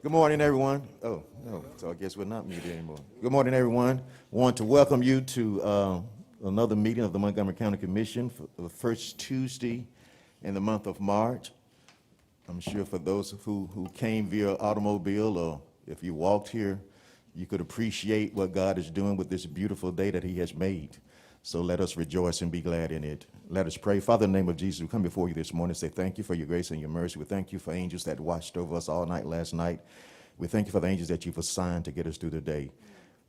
Good morning, everyone. Oh, no, so I guess we're not muted anymore. Good morning, everyone. Want to welcome you to another meeting of the Montgomery County Commission for the first Tuesday in the month of March. I'm sure for those who came via automobile or if you walked here, you could appreciate what God is doing with this beautiful day that He has made. So let us rejoice and be glad in it. Let us pray. Father, in the name of Jesus, we come before you this morning and say thank you for your grace and your mercy. We thank you for angels that watched over us all night last night. We thank you for the angels that you've assigned to get us through the day.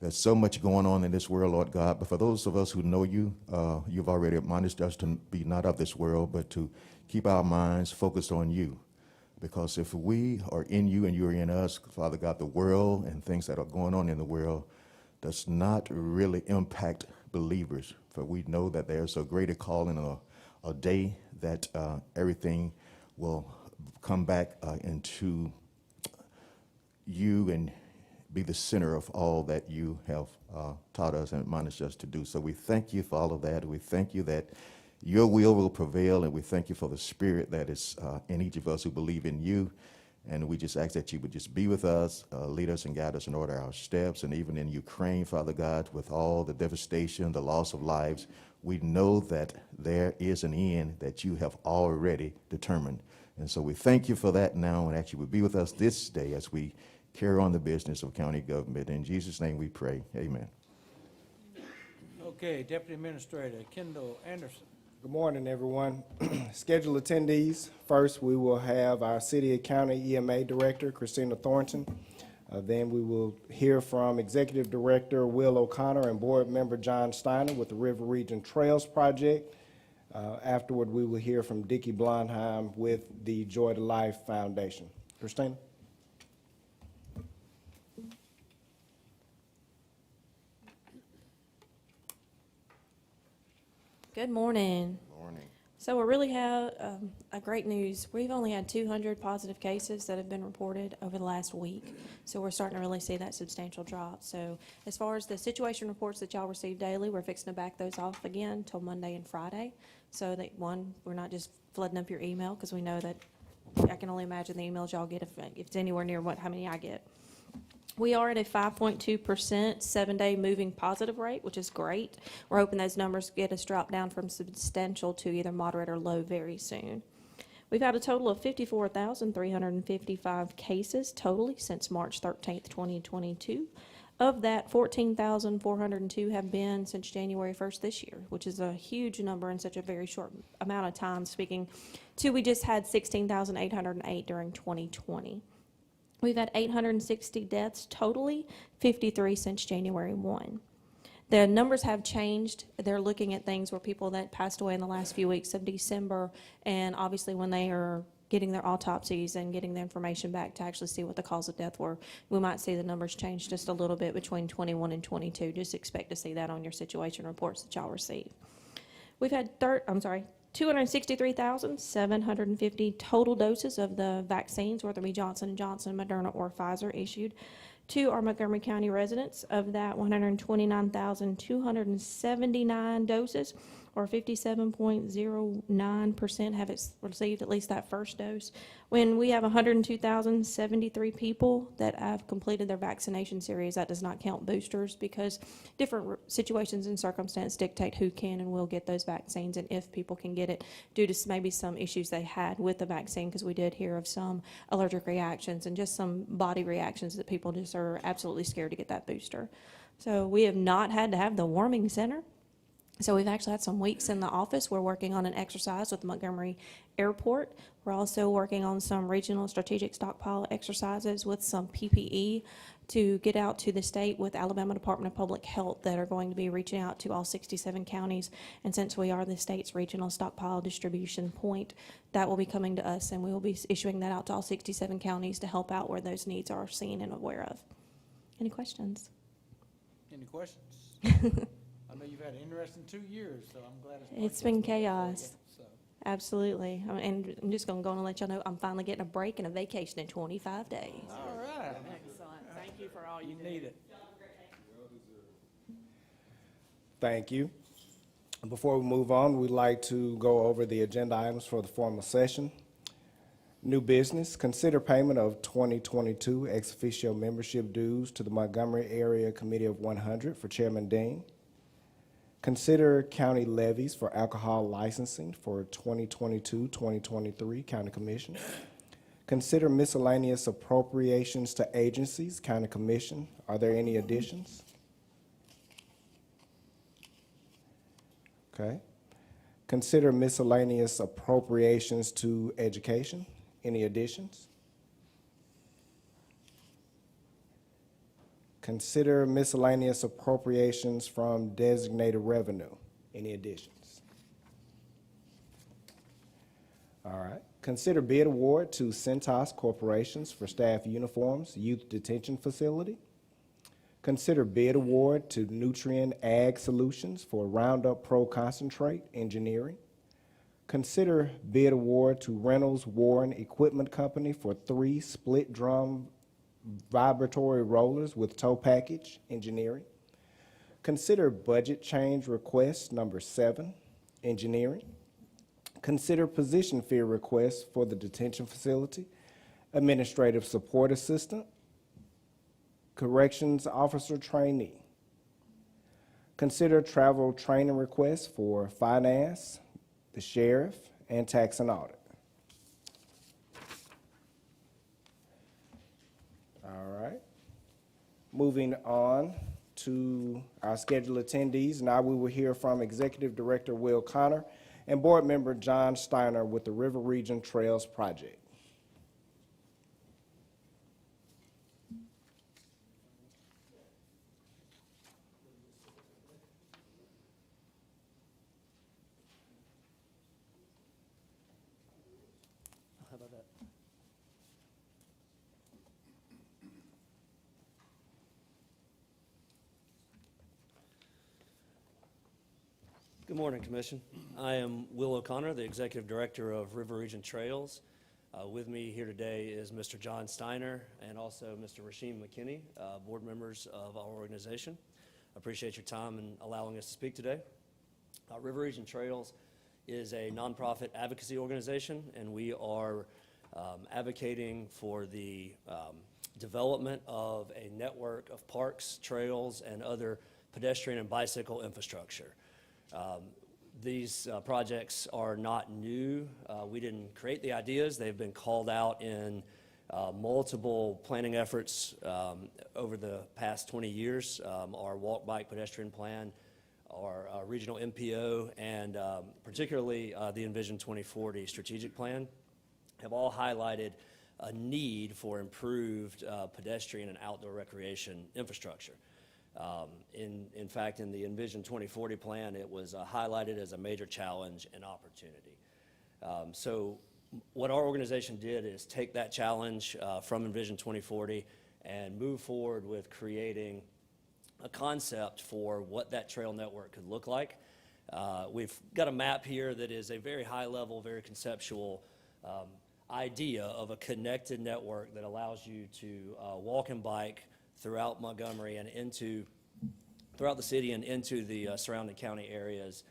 There's so much going on in this world, Lord God, but for those of us who know you, you've already admonished us to be not of this world, but to keep our minds focused on you. Because if we are in you and you're in us, Father God, the world and things that are going on in the world does not really impact believers. For we know that there's a greater calling, a day that everything will come back into you and be the center of all that you have taught us and admonished us to do. So we thank you for all of that. We thank you that your will prevail, and we thank you for the spirit that is in each of us who believe in you. And we just ask that you would just be with us, lead us and guide us and order our steps. And even in Ukraine, Father God, with all the devastation, the loss of lives, we know that there is an end that you have already determined. And so we thank you for that now, and actually would be with us this day as we carry on the business of county government. In Jesus' name we pray. Amen. Okay, Deputy Administrator Kendall Anderson. Good morning, everyone. Scheduled attendees. First, we will have our City and County EMA Director, Christina Thornton. Then we will hear from Executive Director Will O'Connor and Board Member John Steiner with the River Region Trails Project. Afterward, we will hear from Dickie Blondheim with the Joy to Life Foundation. Christina? Good morning. Morning. So we really have a great news. We've only had 200 positive cases that have been reported over the last week. So we're starting to really see that substantial drop. So as far as the situation reports that y'all receive daily, we're fixing to back those off again till Monday and Friday. So that, one, we're not just flooding up your email, because we know that I can only imagine the emails y'all get if it's anywhere near how many I get. We are at a 5.2% 7-day moving positive rate, which is great. We're hoping those numbers get us dropped down from substantial to either moderate or low very soon. We've had a total of 54,355 cases totally since March 13th, 2022. Of that, 14,402 have been since January 1st this year, which is a huge number in such a very short amount of time. Speaking to, we just had 16,808 during 2020. We've had 860 deaths totally, 53 since January 1. The numbers have changed. They're looking at things where people that passed away in the last few weeks of December, and obviously when they are getting their autopsies and getting the information back to actually see what the cause of death were, we might see the numbers change just a little bit between 21 and 22. Just expect to see that on your situation reports that y'all receive. We've had 263,750 total doses of the vaccines, whether it be Johnson & Johnson, Moderna, or Pfizer, issued to our Montgomery County residents. Of that, 129,279 doses, or 57.09% have received at least that first dose. When we have 102,073 people that have completed their vaccination series, that does not count boosters, because different situations and circumstances dictate who can and will get those vaccines and if people can get it due to maybe some issues they had with the vaccine, because we did hear of some allergic reactions and just some body reactions that people just are absolutely scared to get that booster. So we have not had to have the warming center. So we've actually had some weeks in the office. We're working on an exercise with Montgomery Airport. We're also working on some regional strategic stockpile exercises with some PPE to get out to the state with Alabama Department of Public Health that are going to be reaching out to all 67 counties. And since we are the state's regional stockpile distribution point, that will be coming to us, and we will be issuing that out to all 67 counties to help out where those needs are seen and aware of. Any questions? Any questions? I know you've had an interesting 2 years, so I'm glad It's been chaos. So. Absolutely. And I'm just going to go on and let y'all know I'm finally getting a break and a vacation in 25 days. All right. Excellent. Thank you for all You need it. Thank you. Before we move on, we'd like to go over the agenda items for the formal session. New business, consider payment of 2022 ex officio membership dues to the Montgomery Area Committee of 100 for Chairman Dean. Consider county levies for alcohol licensing for 2022-2023 County Commission. Consider miscellaneous appropriations to agencies, County Commission. Are there any additions? Okay. Consider miscellaneous appropriations to education. Any additions? Consider miscellaneous appropriations from designated revenue. Any additions? All right. Consider bid award to Centos Corporations for staff uniforms, youth detention facility. Consider bid award to Nutrien Ag Solutions for Roundup Pro Concentrate Engineering. Consider bid award to Reynolds Warren Equipment Company for 3 split drum vibratory rollers with tow package engineering. Consider budget change request number 7, engineering. Consider position fee request for the detention facility, administrative support assistant, corrections officer trainee. Consider travel training requests for finance, the sheriff, and tax and audit. All right. Moving on to our scheduled attendees. Now we will hear from Executive Director Will Connor and Board Member John Steiner with the River Region Trails Project. How about that? Good morning, Commission. I am Will O'Connor, the Executive Director of River Region Trails. With me here today is Mr. John Steiner and also Mr. Rasheem McKinney, board members of our organization. I appreciate your time and allowing us to speak today. River Region Trails is a nonprofit advocacy organization, and we are advocating for the development of a network of parks, trails, and other pedestrian and bicycle infrastructure. These projects are not new. We didn't create the ideas. They've been called out in multiple planning efforts over the past 20 years. Our walk, bike, pedestrian plan, our regional MPO, and particularly the Envision 2040 strategic plan have all highlighted a need for improved pedestrian and outdoor recreation infrastructure. In fact, in the Envision 2040 plan, it was highlighted as a major challenge and opportunity. So what our organization did is take that challenge from Envision 2040 and move forward with creating a concept for what that trail network could look like. We've got a map here that is a very high level, very conceptual idea of a connected network that allows you to walk and bike throughout Montgomery and throughout the city and into the surrounding county areas.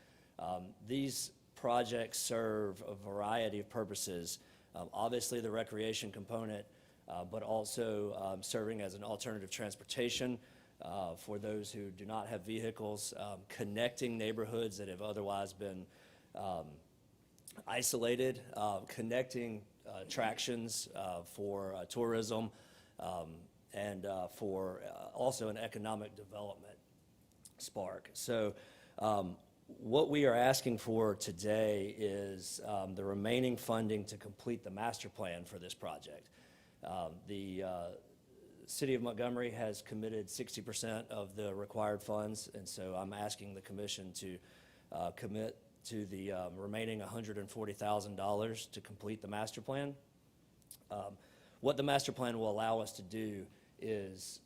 These projects serve a variety of purposes. Obviously the recreation component, but also serving as an alternative transportation for those who do not have vehicles, connecting neighborhoods that have otherwise been isolated, connecting attractions for tourism, and for also an economic development spark. So what we are asking for today is the remaining funding to complete the master plan for this project. The City of Montgomery has committed 60% of the required funds, and so I'm asking the commission to commit to the remaining $140,000 to complete the master plan. What the master plan will allow us to do is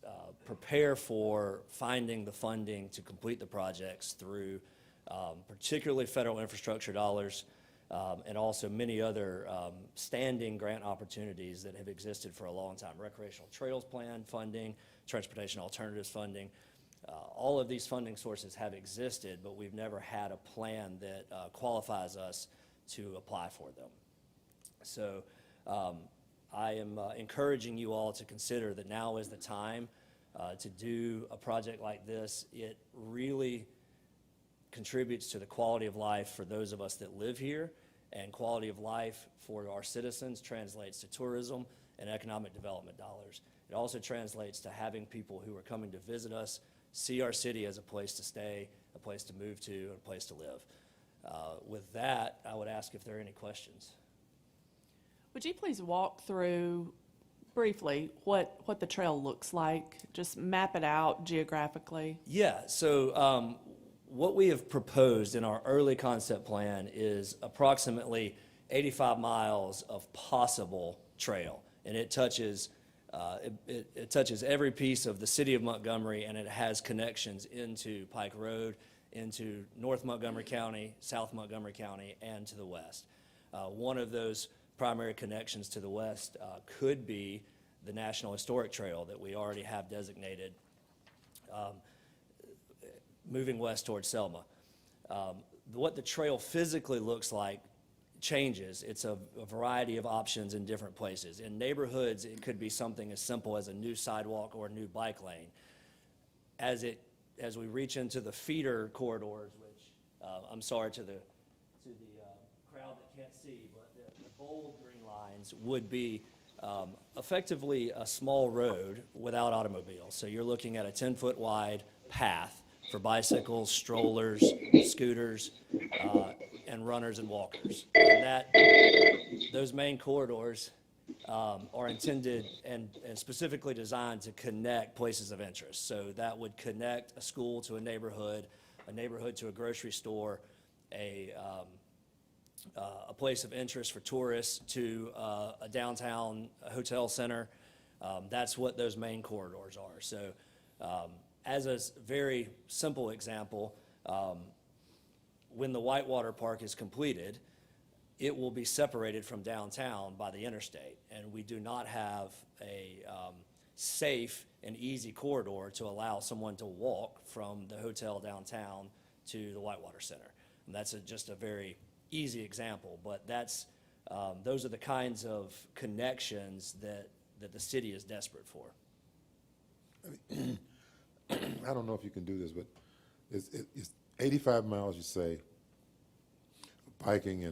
prepare for finding the funding to complete the projects through particularly federal infrastructure dollars and also many other standing grant opportunities that have existed for a long time. Recreational Trails Plan funding, Transportation Alternatives funding. All of these funding sources have existed, but we've never had a plan that qualifies us to apply for them. So I am encouraging you all to consider that now is the time to do a project like this. It really contributes to the quality of life for those of us that live here, and quality of life for our citizens translates to tourism and economic development dollars. It also translates to having people who are coming to visit us see our city as a place to stay, a place to move to, and a place to live. With that, I would ask if there are any questions. Would you please walk through briefly what the trail looks like? Just map it out geographically. Yeah, so what we have proposed in our early concept plan is approximately 85 miles of possible trail, and it touches it touches every piece of the city of Montgomery, and it has connections into Pike Road, into North Montgomery County, South Montgomery County, and to the west. One of those primary connections to the west could be the National Historic Trail that we already have designated moving west towards Selma. What the trail physically looks like changes. It's a variety of options in different places. In neighborhoods, it could be something as simple as a new sidewalk or a new bike lane. As we reach into the feeder corridors, which I'm sorry to the crowd that can't see, but the bold green lines would be effectively a small road without automobiles. So you're looking at a 10-foot wide path for bicycles, strollers, scooters, and runners and walkers. And those main corridors are intended and specifically designed to connect places of interest. So that would connect a school to a neighborhood to a grocery store, a place of interest for tourists to a downtown hotel center. That's what those main corridors are. So as a very simple example, when the Whitewater Park is completed, it will be separated from downtown by the interstate, and we do not have a safe and easy corridor to allow someone to walk from the hotel downtown to the Whitewater Center. And that's just a very easy example, but those are the kinds of connections that the city is desperate for. I don't know if you can do this, but it's 85 miles, you say, biking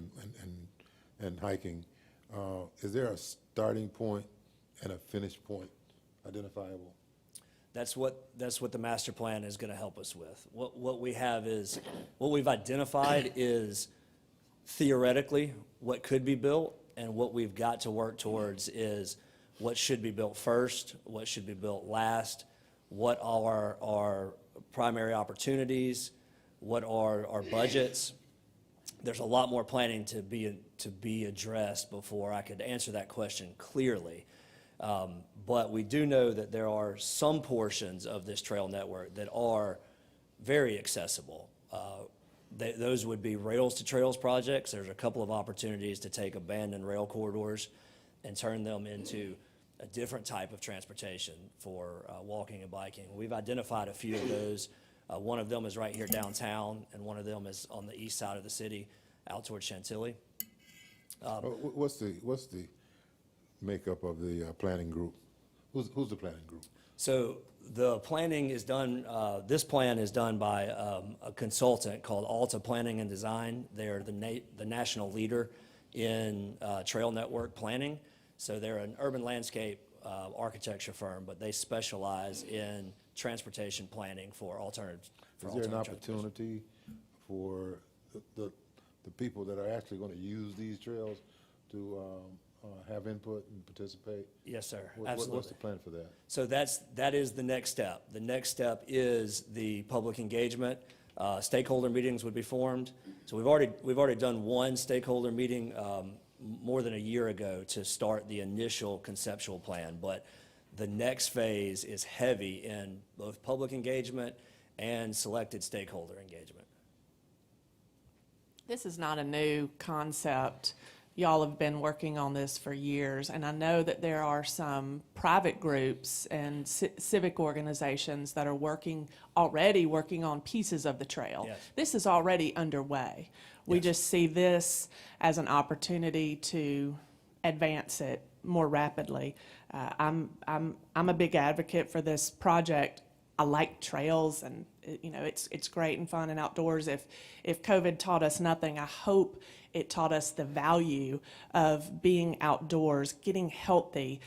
and hiking. Is there a starting point and a finish point identifiable? That's what the master plan is going to help us with. What we've identified is theoretically what could be built, and what we've got to work towards is what should be built first, what should be built last, what are our primary opportunities, what are our budgets. There's a lot more planning to be addressed before I could answer that question clearly. But we do know that there are some portions of this trail network that are very accessible. Those would be rails to trails projects. There's a couple of opportunities to take abandoned rail corridors and turn them into a different type of transportation for walking and biking. We've identified a few of those. One of them is right here downtown, and one of them is on the east side of the city, out towards Chantilly. What's the makeup of the planning group? Who's the planning group? So the planning is done, this plan is done by a consultant called Alta Planning and Design. They're the national leader in trail network planning. So they're an urban landscape architecture firm, but they specialize in transportation planning for alternative. Is there an opportunity for the people that are actually going to use these trails to have input and participate? Yes, sir. What's Absolutely. the plan for that? So that is the next step. The next step is the public engagement. Stakeholder meetings would be formed. So we've already done one stakeholder meeting more than a year ago to start the initial conceptual plan, but the next phase is heavy in both public engagement and selected stakeholder engagement. This is not a new concept. Y'all have been working on this for years, and I know that there are some private groups and civic organizations that are already working on pieces of the trail. Yes. This is already underway. We Yes. just see this as an opportunity to advance it more rapidly. I'm a big advocate for this project. I like trails, and it's great and fun and outdoors. If COVID taught us nothing, I hope it taught us the value of being outdoors, getting healthy,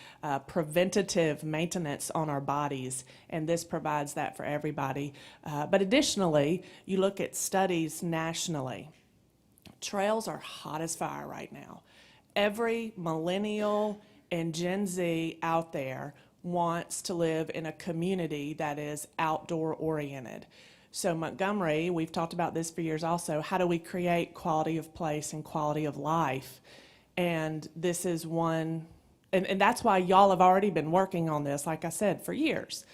preventative maintenance on our bodies, and this provides that for everybody. But additionally, you look at studies nationally. Trails are hot as fire right now. Every millennial and Gen Z out there wants to live in a community that is outdoor oriented. So Montgomery, we've talked about this for years also, how do we create quality of place and quality of life? And this is one, and that's why y'all have already been working on this, like I said, for years.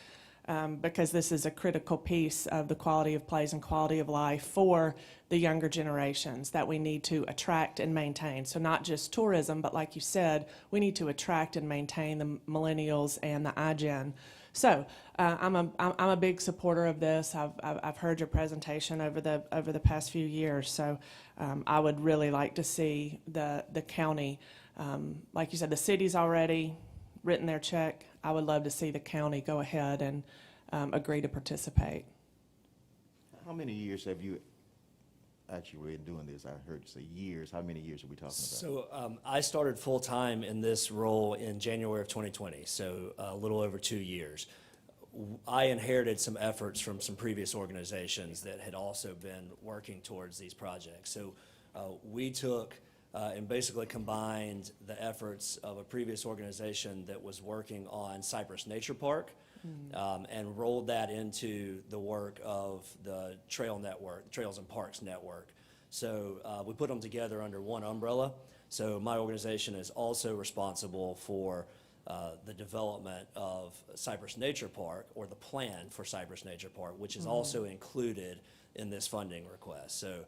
Because this is a critical piece of the quality of place and quality of life for the younger generations that we need to attract and maintain. So not just tourism, but like you said, we need to attract and maintain the millennials and the iGen. So I'm a big supporter of this. I've heard your presentation over the past few years. So I would really like to see the county, like you said, the city's already written their check. I would love to see the county go ahead and agree to participate. How many years have you actually been doing this? I heard you say years. How many years are we talking about? So I started full-time in this role in January of 2020, so a little over 2 years. I inherited some efforts from some previous organizations that had also been working towards these projects. So we took and basically combined the efforts of a previous organization that was working on Cypress Nature Park and rolled that into the work of the Trail Network, Trails and Parks Network. So we put them together under one umbrella. So my organization is also responsible for the development of Cypress Nature Park, or the plan for Cypress Nature Park, which is also included in this funding request. So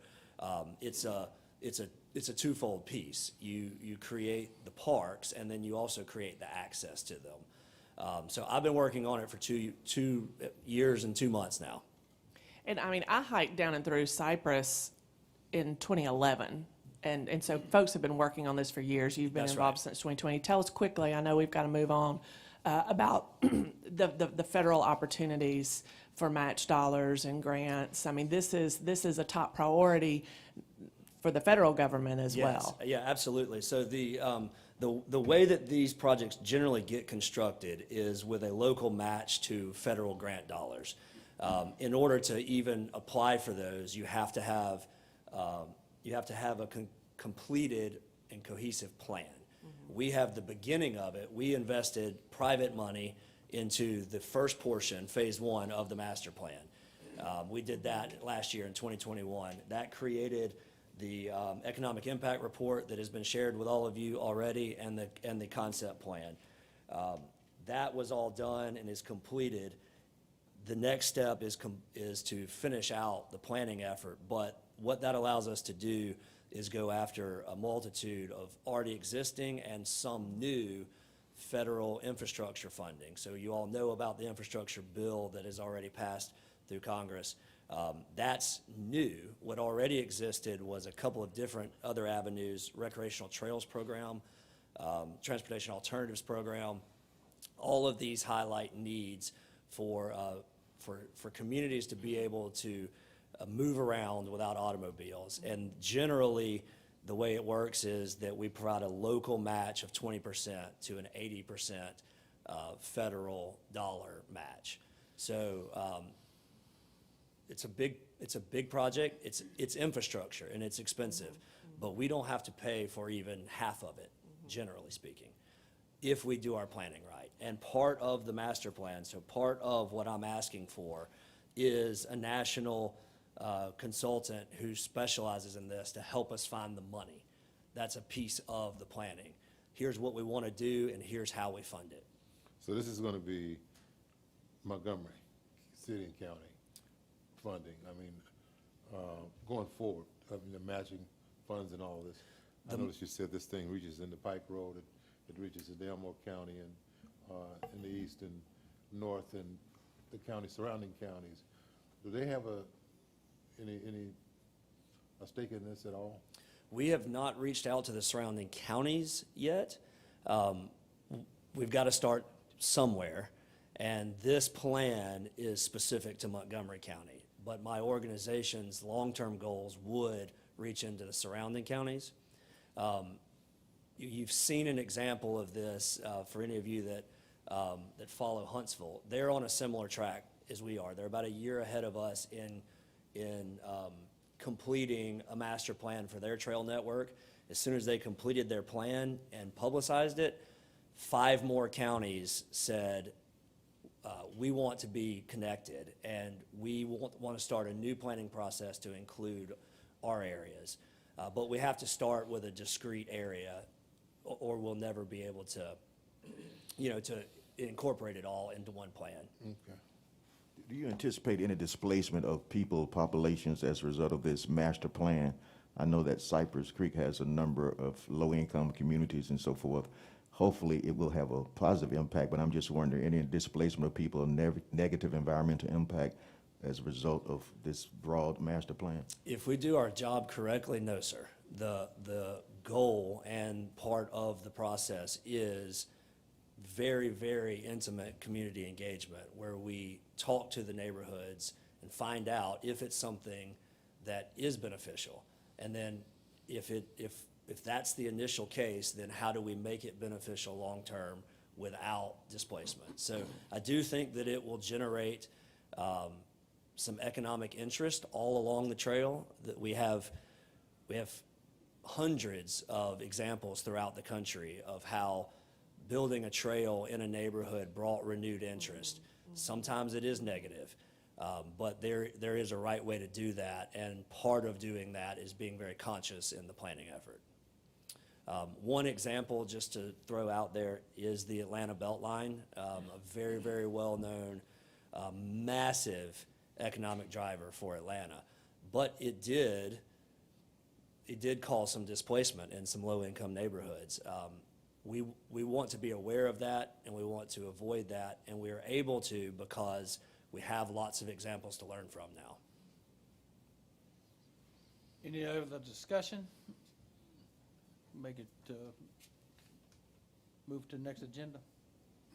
it's a twofold piece. You create the parks, and then you also create the access to them. So I've been working on it for 2 years and 2 months now. And I mean, I hiked down and through Cypress in 2011. And so folks have been working on this for years. You've been That's involved right. since 2020. Tell us quickly, I know we've got to move on, about the federal opportunities for match dollars and grants. I mean, this is a top priority for the federal government as well. Yeah, absolutely. So the way that these projects generally get constructed is with a local match to federal grant dollars. In order to even apply for those, you have to have a completed and cohesive plan. We have the beginning of it. We invested private money into the first portion, phase 1 of the master plan. We did that last year in 2021. That created the economic impact report that has been shared with all of you already, and the concept plan. That was all done and is completed. The next step is to finish out the planning effort, but what that allows us to do is go after a multitude of already existing and some new federal infrastructure funding. So you all know about the infrastructure bill that has already passed through Congress. That's new. What already existed was a couple of different other avenues: recreational trails program, transportation alternatives program. All of these highlight needs for communities to be able to move around without automobiles. And generally, the way it works is that we provide a local match of 20% to an 80% federal dollar match. So it's a big project. It's infrastructure, and it's expensive, but we don't have to pay for even half of it, generally speaking, if we do our planning right. And part of the master plan, so part of what I'm asking for, is a national consultant who specializes in this to help us find the money. That's a piece of the planning. Here's what we want to do, and here's how we fund it. So this is going to be Montgomery City and County funding. I mean, going forward, I mean, the matching funds and all of this. I noticed you said this thing reaches into Pike Road, it reaches to Delmore County and in the east and north and the county, surrounding counties. Do they have a stake in this at all? We have not reached out to the surrounding counties yet. We've got to start somewhere, and this plan is specific to Montgomery County. But my organization's long-term goals would reach into the surrounding counties. You've seen an example of this for any of you that follow Huntsville. They're on a similar track as we are. They're about a year ahead of us in completing a master plan for their trail network. As soon as they completed their plan and publicized it, 5 more counties said, we want to be connected, and we want to start a new planning process to include our areas. But we have to start with a discrete area, or we'll never be able to, to incorporate it all into one plan. Okay. Do you anticipate any displacement of people, populations as a result of this master plan? I know that Cypress Creek has a number of low-income communities and so forth. Hopefully, it will have a positive impact, but I'm just wondering, any displacement of people, negative environmental impact as a result of this broad master plan? If we do our job correctly, no, sir. The goal and part of the process is very, very intimate community engagement, where we talk to the neighborhoods and find out if it's something that is beneficial. And then if that's the initial case, then how do we make it beneficial long-term without displacement? So I do think that it will generate some economic interest all along the trail. That we have hundreds of examples throughout the country of how building a trail in a neighborhood brought renewed interest. Sometimes it is negative, but there is a right way to do that, and part of doing that is being very conscious in the planning effort. One example, just to throw out there, is the Atlanta Beltline, a very, very well-known, massive economic driver for Atlanta. But it did cause some displacement in some low-income neighborhoods. We want to be aware of that, and we want to avoid that, and we are able to because we have lots of examples to learn from now. Any other discussion? Make it, move to the next agenda.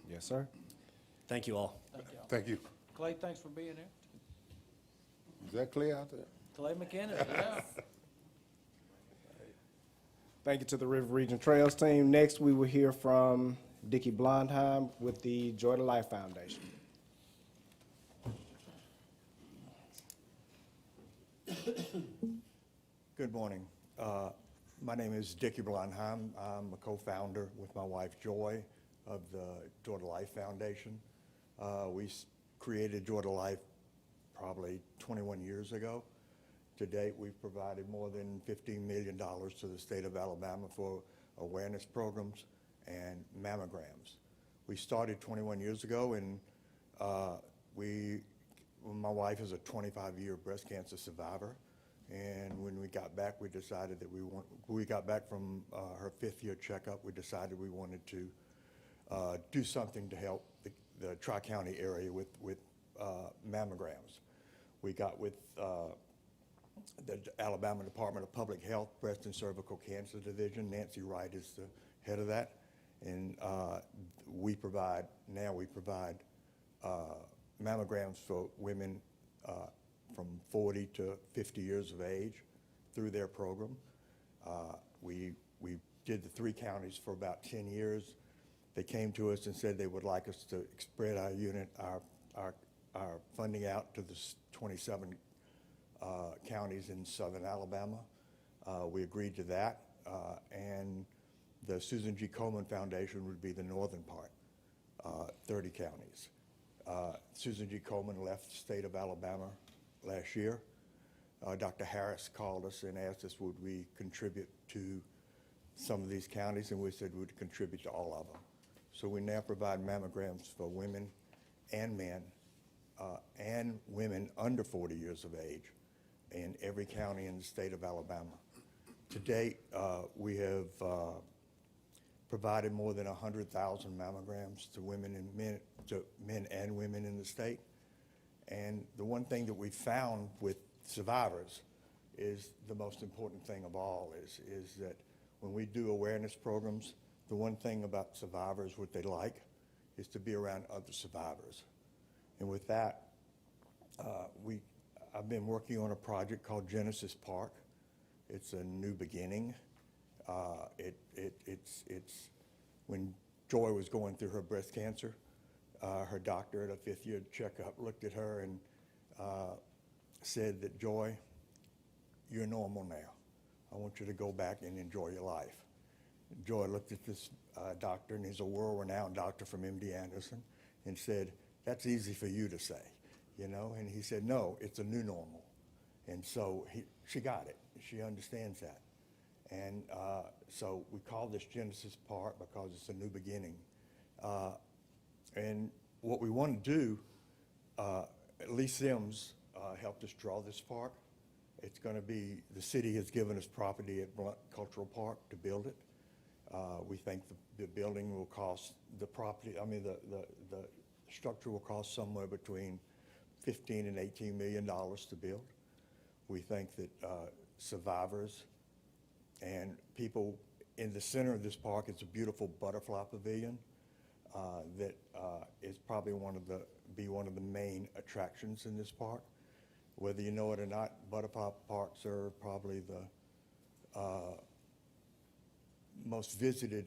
Yes, sir. Thank you all. Thank y'all. Thank you. Clay, thanks for being here. Is that clear out there? Clay McKinnon, yeah. Thank you to the River Region Trails team. Next, we will hear from Dickie Blondheim with the Joy to Life Foundation. Good morning. My name is Dickie Blondheim. I'm a co-founder with my wife Joy of the Joy to Life Foundation. We created Joy to Life probably 21 years ago. To date, we've provided more than $15 million to the state of Alabama for awareness programs and mammograms. We started 21 years ago, and my wife is a 25-year breast cancer survivor. And when we got back, we decided that we got back from her 5th-year checkup, we decided we wanted to do something to help the Tri-County area with mammograms. We got with the Alabama Department of Public Health Breast and Cervical Cancer Division. Nancy Wright is the head of that. And we provide mammograms for women from 40 to 50 years of age through their program. We did the 3 counties for about 10 years. They came to us and said they would like us to spread our funding out to the 27 counties in southern Alabama. We agreed to that, and the Susan G. Komen Foundation would be the northern part, 30 counties. Susan G. Komen left the state of Alabama last year. Dr. Harris called us and asked us would we contribute to some of these counties, and we said we'd contribute to all of them. So we now provide mammograms for women and men and women under 40 years of age in every county in the state of Alabama. To date, we have provided more than 100,000 mammograms to men and women in the state. And the one thing that we found with survivors is the most important thing of all, is that when we do awareness programs, the one thing about survivors, what they like, is to be around other survivors. And with that, I've been working on a project called Genesis Park. It's a new beginning. It's when Joy was going through her breast cancer, her doctor at a 5th-year checkup looked at her and said that, Joy, you're normal now. I want you to go back and enjoy your life. Joy looked at this doctor, and he's a world-renowned doctor from MD Anderson, and said, that's easy for you to say, you know? And he said, no, it's a new normal. And so she got it. She understands that. And so we call this Genesis Park because it's a new beginning. And what we want to do, Lee Sims helped us draw this park. It's going to be, the city has given us property at Blunt Cultural Park to build it. We think the building will cost, the structure will cost somewhere between $15 and $18 million to build. We think that survivors and people in the center of this park, it's a beautiful butterfly pavilion that is probably one of the main attractions in this park. Whether you know it or not, butterfly parks are probably the most visited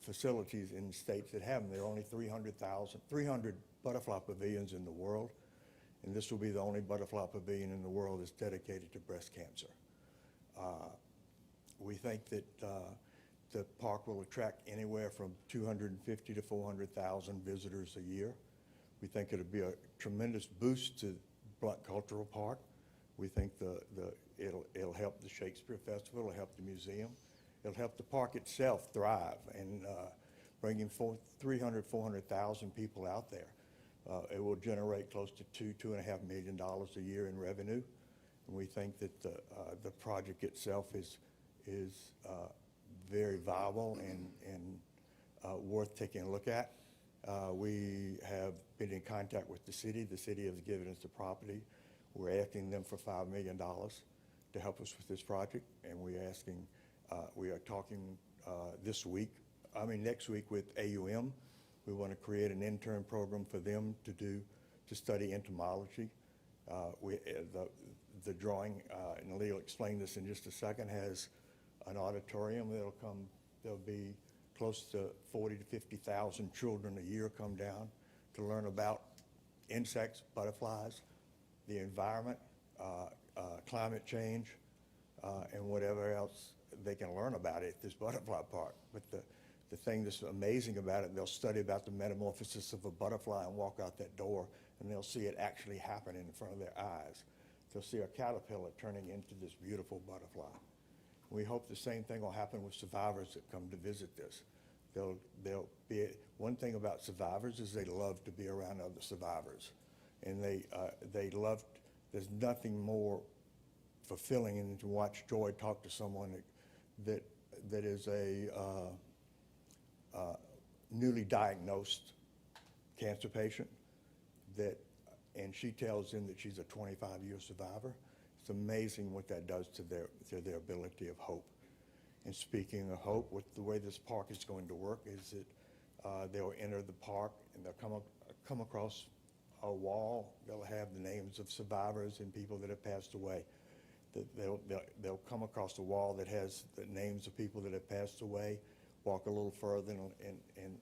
facilities in the states that have them. There are only 300 butterfly pavilions in the world, and this will be the only butterfly pavilion in the world that's dedicated to breast cancer. We think that the park will attract anywhere from 250 to 400,000 visitors a year. We think it'll be a tremendous boost to Blunt Cultural Park. We think it'll help the Shakespeare Festival, it'll help the museum, it'll help the park itself thrive and bring in 400,000 people out there. It will generate close to $2.5 million a year in revenue. And we think that the project itself is very viable and worth taking a look at. We have been in contact with the city. The city has given us the property. We're asking them for $5 million to help us with this project, and we are talking next week with AUM. We want to create an intern program for them to study entomology. The drawing, and Lee will explain this in just a second, has an auditorium. There'll be close to 40 to 50,000 children a year come down to learn about insects, butterflies, the environment, climate change, and whatever else they can learn about it at this butterfly park. But the thing that's amazing about it, they'll study about the metamorphosis of a butterfly and walk out that door, and they'll see it actually happen in front of their eyes. They'll see a caterpillar turning into this beautiful butterfly. We hope the same thing will happen with survivors that come to visit this. One thing about survivors is they love to be around other survivors. And there's nothing more fulfilling than to watch Joy talk to someone that is a newly diagnosed cancer patient, and she tells them that she's a 25-year survivor. It's amazing what that does to their ability of hope. And speaking of hope, the way this park is going to work is that they'll enter the park and they'll come across a wall. They'll have the names of survivors and people that have passed away. They'll come across a wall that has the names of people that have passed away. Walk a little further and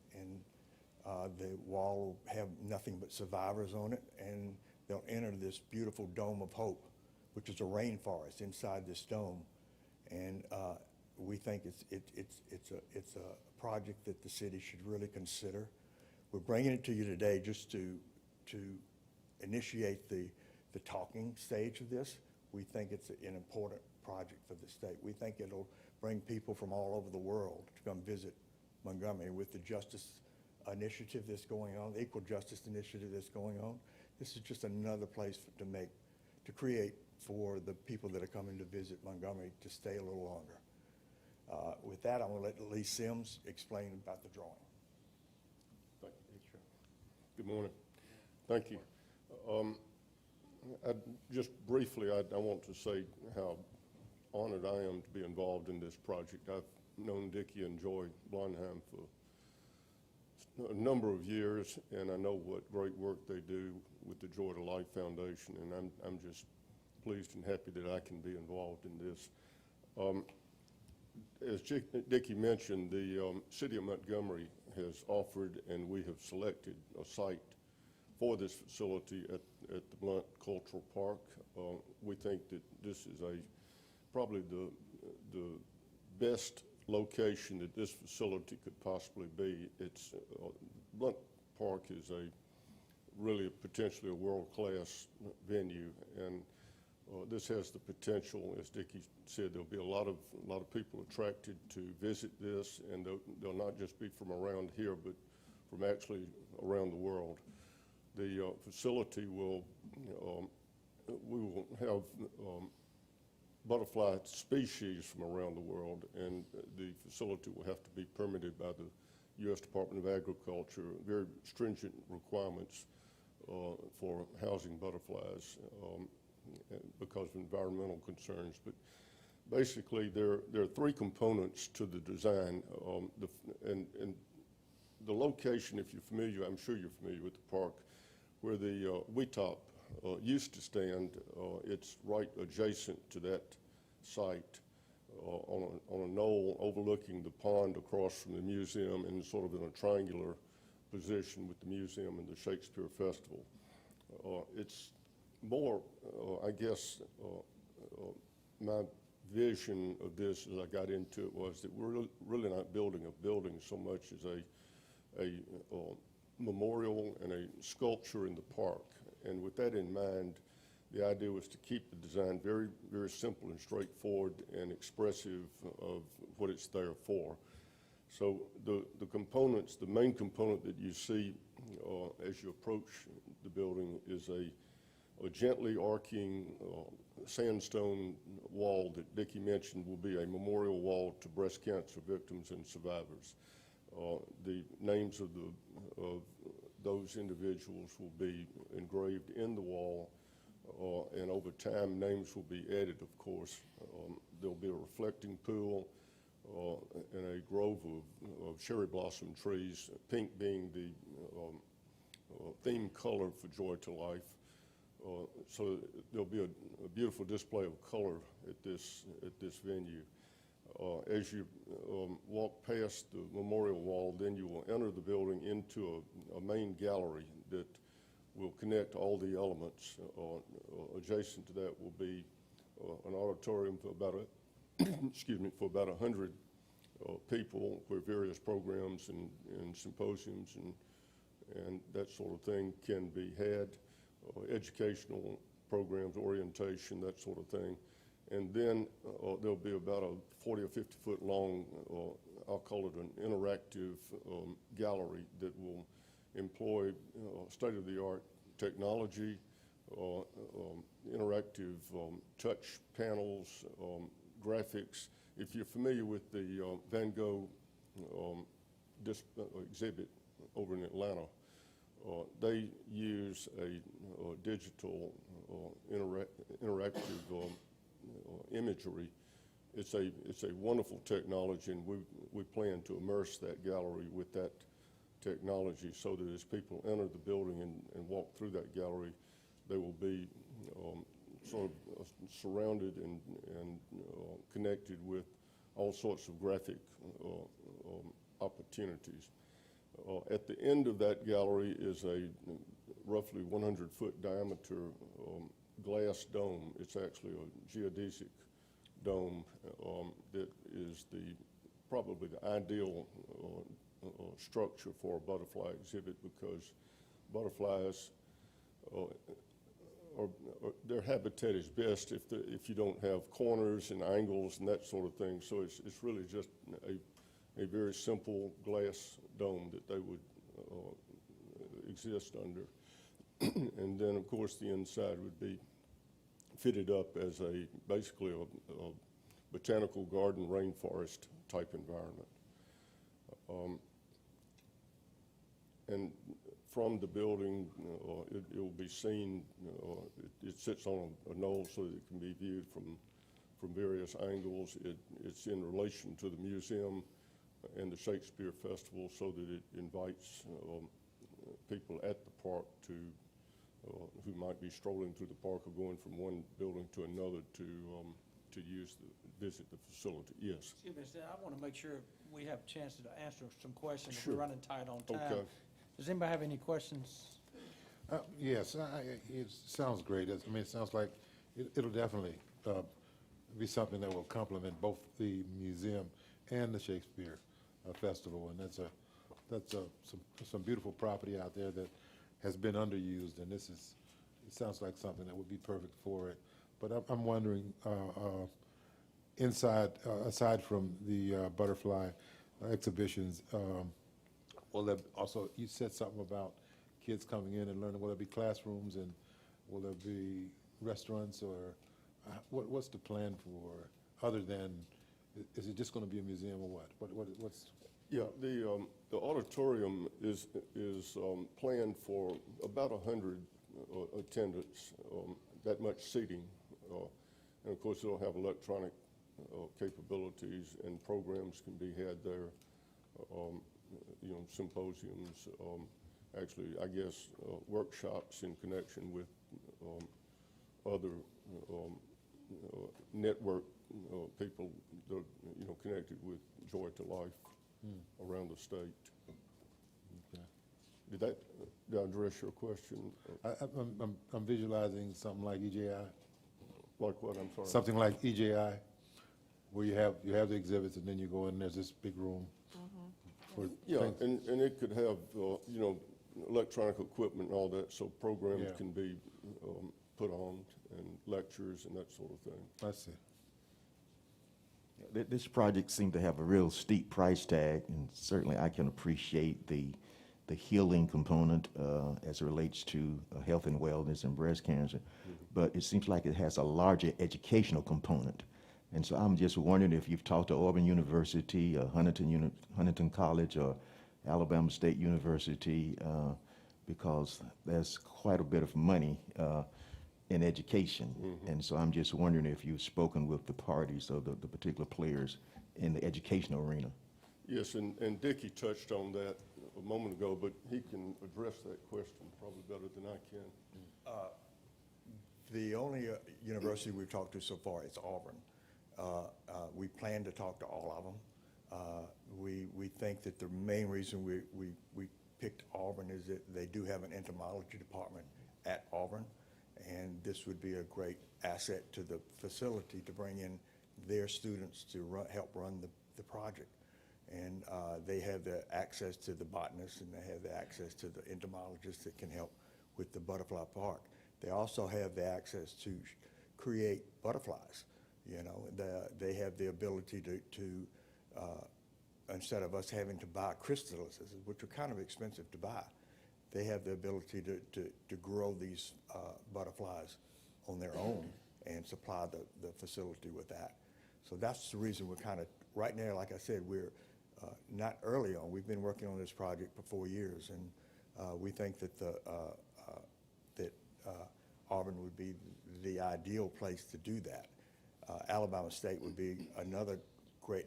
the wall will have nothing but survivors on it, and they'll enter this beautiful dome of hope, which is a rainforest inside this dome. And we think it's a project that the city should really consider. We're bringing it to you today just to initiate the talking stage of this. We think it's an important project for the state. We think it'll bring people from all over the world to come visit Montgomery with the justice initiative that's going on, the equal justice initiative that's going on. This is just another place to create for the people that are coming to visit Montgomery to stay a little longer. With that, I'm going to let Lee Sims explain about the drawing. Thank you, Chair. Good morning. Thank you. Just briefly, I want to say how honored I am to be involved in this project. I've known Dickie and Joy Blondheim for a number of years, and I know what great work they do with the Joy to Life Foundation, and I'm just pleased and happy that I can be involved in this. As Dickie mentioned, the City of Montgomery has offered, and we have selected a site for this facility at the Blount Cultural Park. We think that this is probably the best location that this facility could possibly be. It's Blount Park is really potentially a world-class venue, and this has the potential, as Dickie said, there'll be a lot of people attracted to visit this, and they'll not just be from around here, but from actually around the world. The facility will, we will have butterfly species from around the world, and the facility will have to be permitted by the U.S. Department of Agriculture, very stringent requirements for housing butterflies because of environmental concerns. But basically, there are three components to the design, and the location, if you're familiar, I'm sure you're familiar with the park, where the WeTop used to stand, it's right adjacent to that site on a knoll overlooking the pond across from the museum and sort of in a triangular position with the museum and the Shakespeare Festival. It's more, I guess, my vision of this as I got into it was that we're really not building a building so much as a memorial and a sculpture in the park. And with that in mind, the idea was to keep the design very, very simple and straightforward and expressive of what it's there for. So the components, the main component that you see as you approach the building is a gently arcing sandstone wall that Dickie mentioned will be a memorial wall to breast cancer victims and survivors. The names of those individuals will be engraved in the wall, and over time names will be added, of course. There'll be a reflecting pool and a grove of cherry blossom trees, pink being the theme color for Joy to Life. So there'll be a beautiful display of color at this venue. As you walk past the memorial wall, then you will enter the building into a main gallery that will connect all the elements. Adjacent to that will be an auditorium for about for about 100 people, where various programs and symposiums and that sort of thing can be had, educational programs, orientation, that sort of thing. And then there'll be about a 40 or 50 foot long, I'll call it an interactive gallery that will employ state-of-the-art technology, interactive touch panels, graphics. If you're familiar with the Van Gogh exhibit over in Atlanta, they use a digital interactive imagery. It's a wonderful technology, and we plan to immerse that gallery with that technology so that as people enter the building and walk through that gallery, they will be sort of surrounded and connected with all sorts of graphic opportunities. At the end of that gallery is a roughly 100-foot diameter glass dome. It's actually a geodesic dome that is probably the ideal structure for a butterfly exhibit, because butterflies their habitat is best if you don't have corners and angles and that sort of thing. So it's really just a very simple glass dome that they would exist under. And then, of course, the inside would be fitted up as basically a botanical garden rainforest type environment. And from the building, it will be seen, it sits on a knoll so that it can be viewed from various angles. It's in relation to the museum and the Shakespeare Festival so that it invites people at the park to, who might be strolling through the park or going from one building to another to visit the facility. Yes. Excuse me, sir, I want to make sure we have a chance to answer some questions. Sure. We're running tight on time. Okay. Does anybody have any questions? Yes, it sounds great. I mean, it sounds like it'll definitely be something that will complement both the museum and the Shakespeare Festival, and that's some beautiful property out there that has been underused, and it sounds like something that would be perfect for it. But I'm wondering, aside from the butterfly exhibitions, will there also, you said something about kids coming in and learning, will there be classrooms and will there be restaurants, or what's the plan for, other than, is it just going to be a museum or what? What's? Yeah, the auditorium is planned for about 100 attendants, that much seating. And of course, it'll have electronic capabilities, and programs can be had there, symposiums, actually, I guess, workshops in connection with other network people that are, connected with Joy to Life around the state. Okay. Did I address your question? I'm visualizing something like EJI. Like what, I'm sorry? Something like EJI, where you have the exhibits and then you go in, there's this big room. For Yeah, things. and it could have, electronic equipment and all that, so programs Yeah. can be put on, and lectures and that sort of thing. I see. This project seemed to have a real steep price tag, and certainly I can appreciate the healing component as it relates to health and wellness and breast cancer. But it seems like it has a larger educational component. And so I'm just wondering if you've talked to Auburn University, Huntington College, or Alabama State University, because there's quite a bit of money in education. And so I'm just wondering if you've spoken with the parties or the particular players in the educational arena. Yes, and Dickie touched on that a moment ago, but he can address that question probably better than I can. The only university we've talked to so far is Auburn. We plan to talk to all of them. We think that the main reason we picked Auburn is that they do have an entomology department at Auburn, and this would be a great asset to the facility to bring in their students to help run the project. And they have the access to the botanists, and they have the access to the entomologists that can help with the butterfly park. They also have the access to create butterflies. They have the ability to instead of us having to buy crystals, which are kind of expensive to buy, they have the ability to grow these butterflies on their own and supply the facility with that. So that's the reason we're kind of, right now, like I said, we're not early on. We've been working on this project for 4 years, and we think that Auburn would be the ideal place to do that. Alabama State would be another great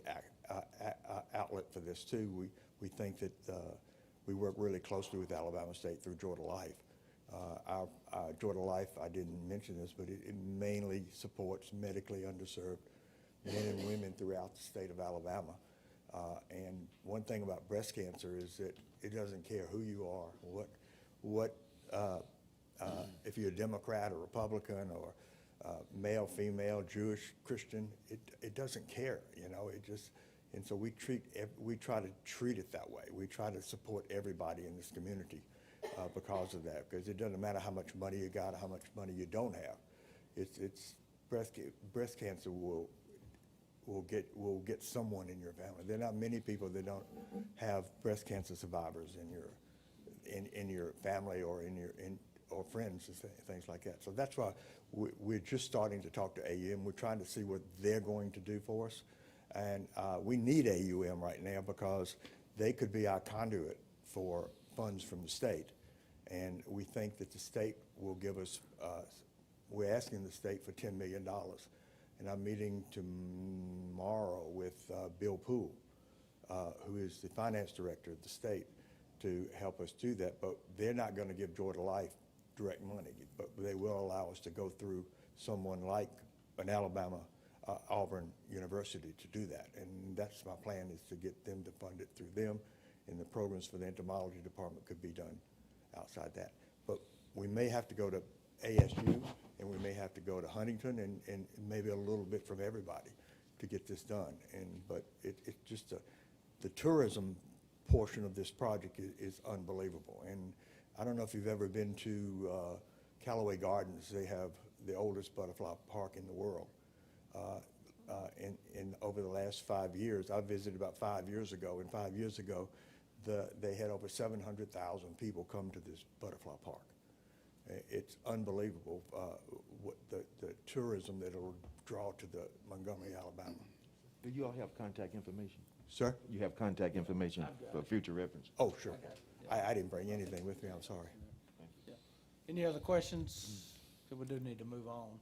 outlet for this too. We think that we work really closely with Alabama State through Joy to Life. Our Joy to Life, I didn't mention this, but it mainly supports medically underserved men and women throughout the state of Alabama. And one thing about breast cancer is that it doesn't care who you are, if you're a Democrat or Republican or male, female, Jewish, Christian, it doesn't care, it just, and so we try to treat it that way. We try to support everybody in this community because of that, because it doesn't matter how much money you got or how much money you don't have. It's breast cancer will get someone in your family. There are not many people that don't have breast cancer survivors in your family or or friends and things like that. So that's why we're just starting to talk to AUM. We're trying to see what they're going to do for us. And we need AUM right now because they could be our conduit for funds from the state. And we think that the state will give us, we're asking the state for $10 million. And I'm meeting tomorrow with Bill Poole, who is the finance director of the state, to help us do that. But they're not going to give Georgia Life direct money, but they will allow us to go through someone like an Alabama, Auburn University to do that. And that's my plan, is to get them to fund it through them, and the programs for the entomology department could be done outside that. But we may have to go to ASU, and we may have to go to Huntington, and maybe a little bit from everybody to get this done. But it's just the tourism portion of this project is unbelievable. And I don't know if you've ever been to Callaway Gardens. They have the oldest butterfly park in the world. And over the last 5 years, I visited about 5 years ago, and 5 years ago, they had over 700,000 people come to this butterfly park. It's unbelievable what the tourism that it'll draw to the Montgomery, Alabama. Do you all have contact information? Sir? You have contact information for future reference? Oh, sure. I didn't bring anything with me, I'm sorry. Any other questions? Because we do need to move on.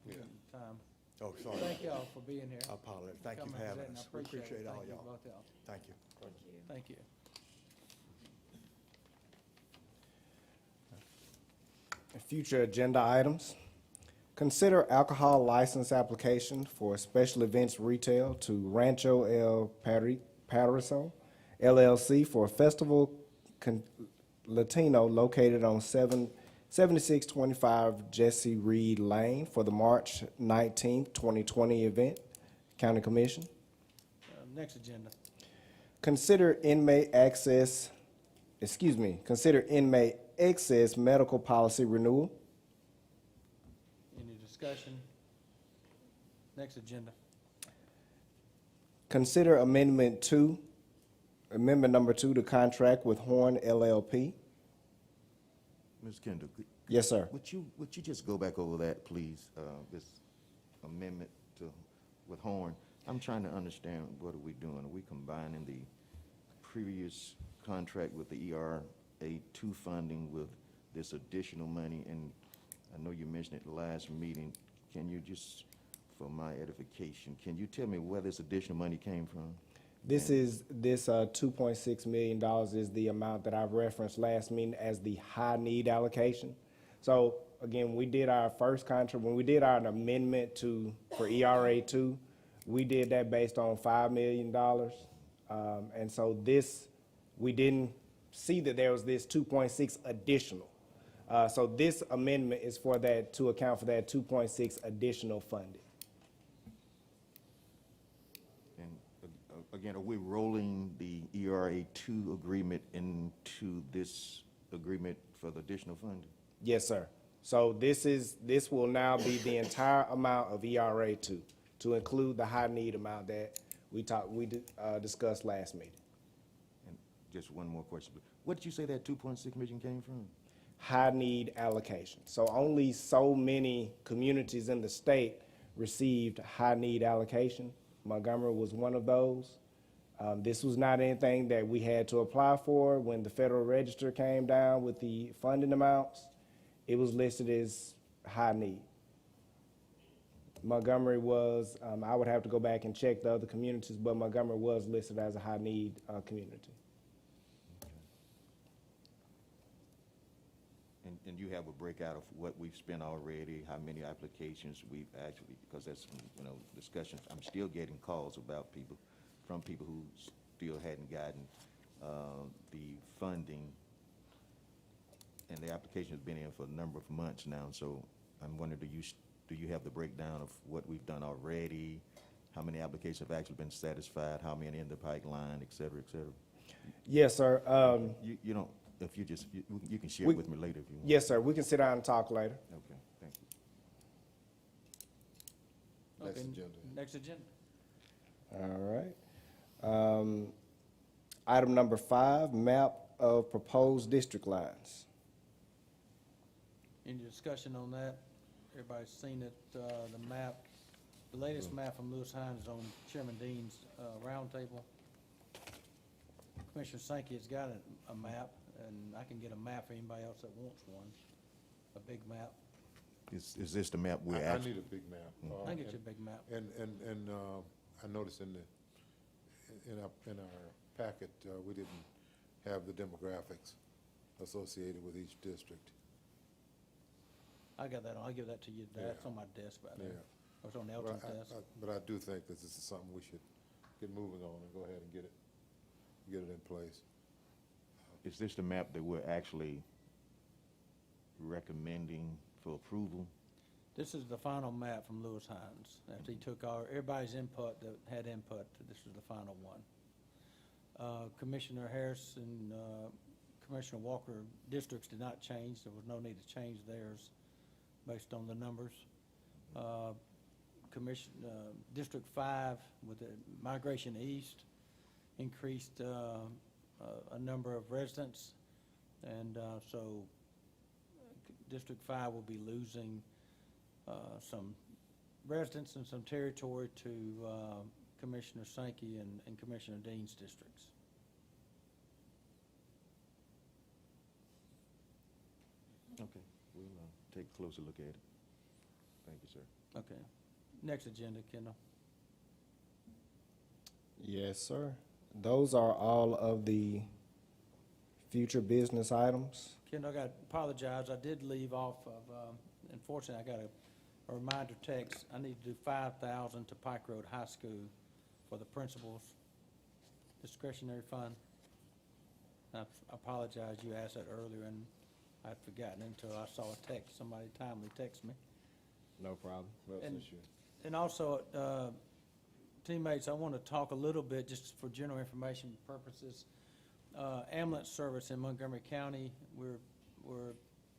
Time. Oh, sorry. Thank y'all for being here. I apologize. Thank you Coming for having presenting. I us. We appreciate all Thank you, y'all. both y'all. Thank you. Thank you. Future agenda items. Consider alcohol license application for special events retail to Rancho El Paraiso LLC for a festival Latino located on 7625 Jesse Reed Lane for the March 19th, 2020 event. County Commission. Next agenda. Consider inmate access medical policy renewal. Any discussion? Next agenda. Consider amendment number 2 to contract with Horne LLP. Ms. Kendall, Yes, sir. would you just go back over that, please, this amendment with Horne? I'm trying to understand, what are we doing? Are we combining the previous contract with the ERA 2 funding with this additional money? And I know you mentioned it last meeting. Can you just, for my edification, can you tell me where this additional money came from? This $2.6 million is the amount that I referenced last meeting as the high need allocation. So again, we did our first contract, when we did our amendment for ERA 2, we did that based on $5 million. And so we didn't see that there was this 2.6 additional. So this amendment is for that, to account for that 2.6 additional funding. And again, are we rolling the ERA 2 agreement into this agreement for the additional funding? Yes, sir. So this will now be the entire amount of ERA 2, to include the high need amount that we discussed last meeting. And just one more question. What did you say that 2.6 million came from? High need allocation. So only so many communities in the state received high need allocation. Montgomery was one of those. This was not anything that we had to apply for. When the Federal Register came down with the funding amounts, it was listed as high need. Montgomery was, I would have to go back and check the other communities, but Montgomery was listed as a high need community. And you have a breakout of what we've spent already, how many applications we've actually, because that's, discussions. I'm still getting calls from people who still hadn't gotten the funding, and the application has been in for a number of months now. So I'm wondering, do you have the breakdown of what we've done already? How many applications have actually been satisfied? How many in the pipeline, et cetera, et cetera? Yes, sir. You don't, if you just, you can share it with me later if you want. Yes, sir. We can sit down and talk later. Okay, thank you. Next Okay, agenda. Next agenda. All right. Item number 5, map of proposed district lines. Any discussion on that? Everybody's seen it, the map. The latest map from Lewis Hines is on Chairman Dean's roundtable. Commissioner Sankey has got a map. and I can get a map for anybody else that wants one, a big map. Is this the map we're I actually? need a big map. I can get you a big map. And I noticed in our packet, we didn't have the demographics associated with each district. I got that, I'll give that to you, Yeah. that's on my desk back there. Yeah. Or it's on But Elton's desk. But I do think this is something we should get moving on and go ahead and get it in place. Is this the map that we're actually recommending for approval? This is the final map from Lewis Hines. After he took everybody's input that had input, this is the final one. Commissioner Harris and Commissioner Walker districts did not change. There was no need to change theirs based on the numbers. District 5 with the migration east increased a number of residents, and so District 5 will be losing some residents and some territory to Commissioner Sankey and Commissioner Dean's districts. Okay, we'll take a closer look at it. Thank you, sir. Okay. Next agenda, Kendall. Yes, sir. Those are all of the future business items. Kendall, I got to apologize. I did leave off of, unfortunately, I got a reminder text. I need to do 5,000 to Pike Road High School for the principal's discretionary fund. I apologize. You asked that earlier, and I'd forgotten until I saw a text. Somebody timely text me. No problem. Well, And- since you- And also, teammates, I want to talk a little bit, just for general information purposes. Ambulance service in Montgomery County, we're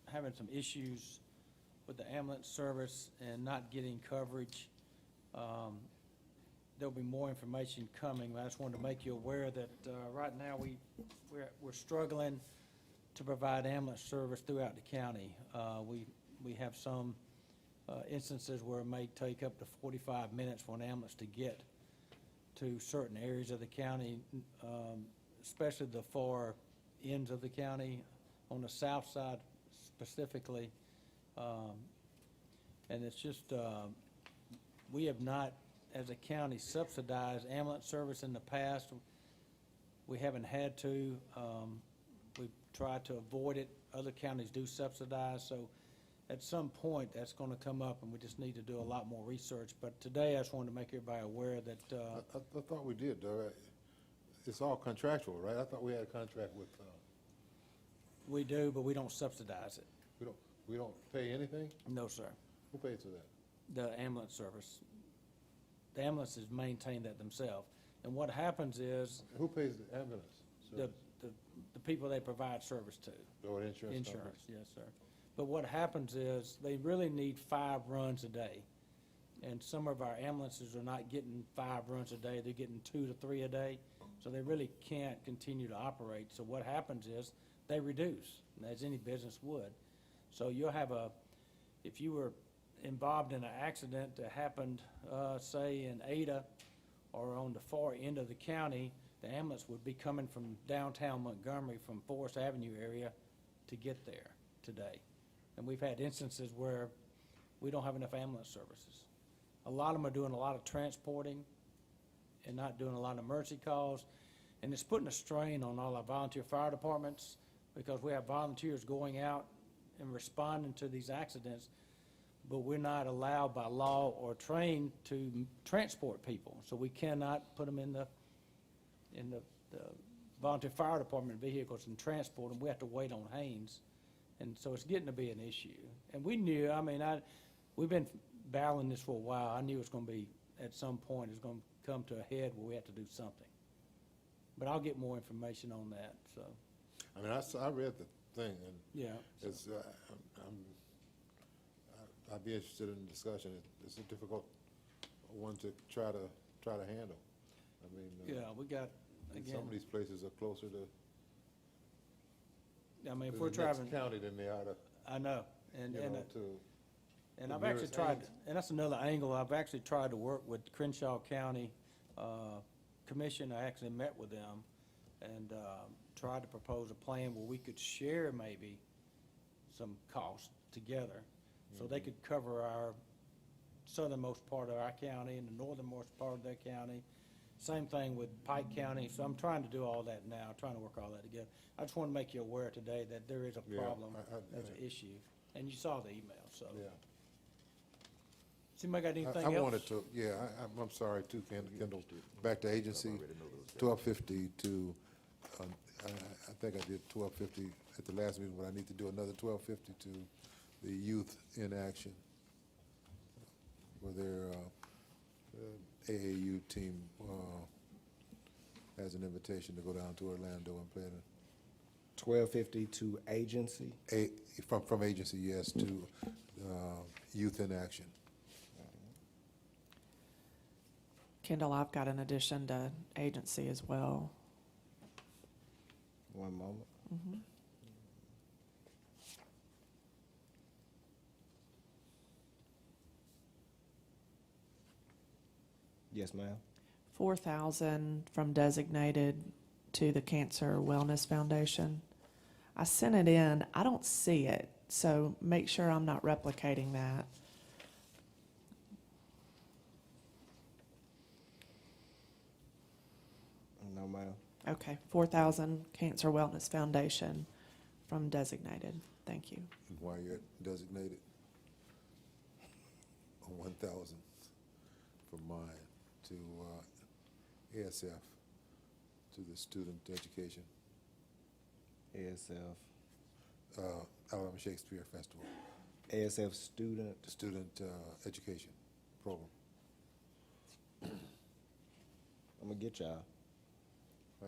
having some issues with the ambulance service and not getting coverage. There'll be more information coming, but I just wanted to make you aware that right now we're struggling to provide ambulance service throughout the county. We have some instances where it may take up to 45 minutes for an ambulance to get to certain areas of the county, especially the far ends of the county, on the south side specifically. And it's just, we have not, as a county, subsidized ambulance service in the past. We haven't had to. We've tried to avoid it. Other counties do subsidize, so at some point, that's going to come up, and we just need to do a lot more research. But today, I just wanted to make everybody aware that, I thought we did, though. It's all contractual, right? I thought we had a contract with, we do, but we don't subsidize it. we don't pay anything? No, sir. Who pays for that? The ambulance service. The ambulances maintain that themselves. And what happens is, Who pays the ambulance service? the people they provide service to. Or insurance company? Insurance, yes, sir. But what happens is, they really need 5 runs a day. And some of our ambulances are not getting 5 runs a day, they're getting 2 to 3 a day. So they really can't continue to operate. So what happens is, they reduce, as any business would. So you'll have if you were involved in an accident that happened, say in Ada or on the far end of the county, the ambulance would be coming from downtown Montgomery, from Forest Avenue area, to get there today. And we've had instances where we don't have enough ambulance services. A lot of them are doing a lot of transporting and not doing a lot of emergency calls. And it's putting a strain on all our volunteer fire departments, because we have volunteers going out and responding to these accidents, but we're not allowed by law or trained to transport people. So we cannot put them in the volunteer fire department vehicles and transport them. We have to wait on Haynes. And so it's getting to be an issue. And we knew, we've been battling this for a while. I knew it was going to be, at some point, it's going to come to a head where we have to do something. But I'll get more information on that, so, I read the thing, and yeah. it's, I'd be interested in the discussion. It's a difficult one to try to handle. Yeah, we got, and again, some of these places are closer to if we're the next traveling, county than they are to, I know, and to. And the I've actually nearest tried, Haynes. and that's another angle, I've actually tried to work with Crenshaw County Commission. I actually met with them, and tried to propose a plan where we could share maybe some costs together, so they could cover our southernmost part of our county and the northernmost part of their county. Same thing with Pike County, so I'm trying to do all that now, trying to work all that together. I just want to make you aware today that there is a Yeah, problem, there's an issue, and you saw the email, so. Does anybody got anything else? I wanted to, yeah, I'm sorry too, Kendall, back to agency, 1250 to, I think I did 1250 at the last meeting, but I need to do another 1250 to the Youth in Action for their AAU team has an invitation to go down to Orlando and play in 1250 to agency. from agency, yes, to Youth in Action. Kendall, I've got an addition to agency as well. One moment. Yes, ma'am. 4,000 from designated to the Cancer Wellness Foundation. I sent it in. I don't see it, so make sure I'm not replicating that. No, ma'am. Okay, 4,000 Cancer Wellness Foundation from designated. Thank you. And while you're designated, 1,000 from mine to ASF, to the student education, ASF. Alabama Shakespeare Festival, ASF student. student education program. I'm gonna get y'all. I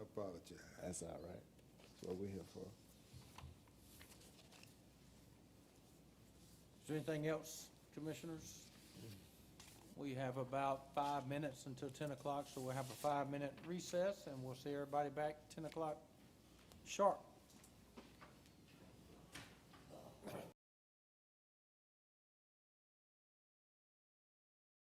apologize. That's all right. That's what we're here for. Is there anything else, commissioners? We have about 5 minutes until 10 o'clock, so we'll have a 5-minute recess, and we'll see everybody back 10 o'clock sharp.